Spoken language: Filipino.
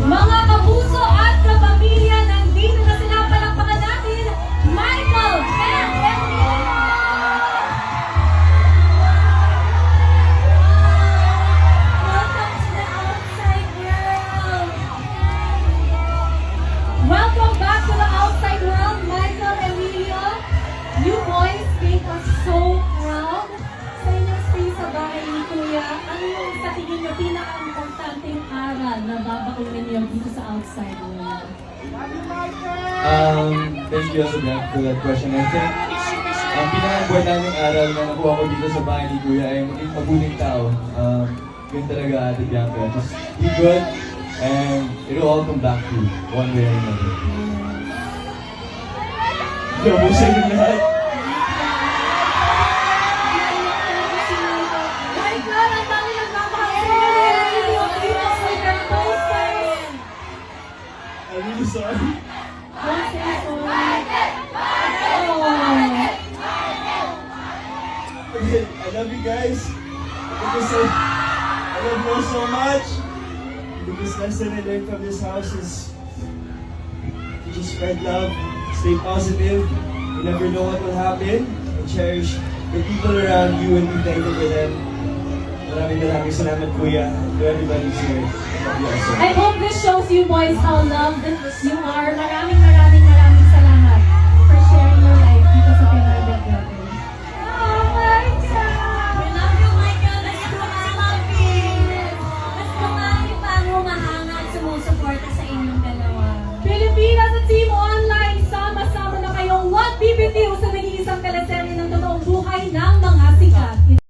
Mga kapuso at kapamilya, nandito na sila. Palakpakan natin, Michael and Emilio! Welcome to the outside world! Welcome back to the outside world, Michael, Emilio. You boys make us so proud. Sa inyong stay sa bahay ni Kuya, ano yung sa tingin niyo pinaka-importanting aral na babaunin niyo dito sa outside world? Thank you also Dan for that question. I think ang pinaka-importanting aral na nakuha ko dito sa bahay ni Kuya ay maging mabuting tao. Yun talaga Ate Bianca. Just be good and it'll all come back to you one way or another. Nabusin yung lahat. Michael, ang dami nagmamahal sa Emilio. Dito sa your posters. I'm really sorry. Don't say sorry. Oh. Again, I love you guys. Because I love you all so much. The biggest lesson I learned from this house is to just spread love, stay positive. You never know what will happen. And cherish the people around you and be thankful for them. Maraming salamat, Kuya. To everybody here. I love you also. I hope this shows you boys how loved you are. Maraming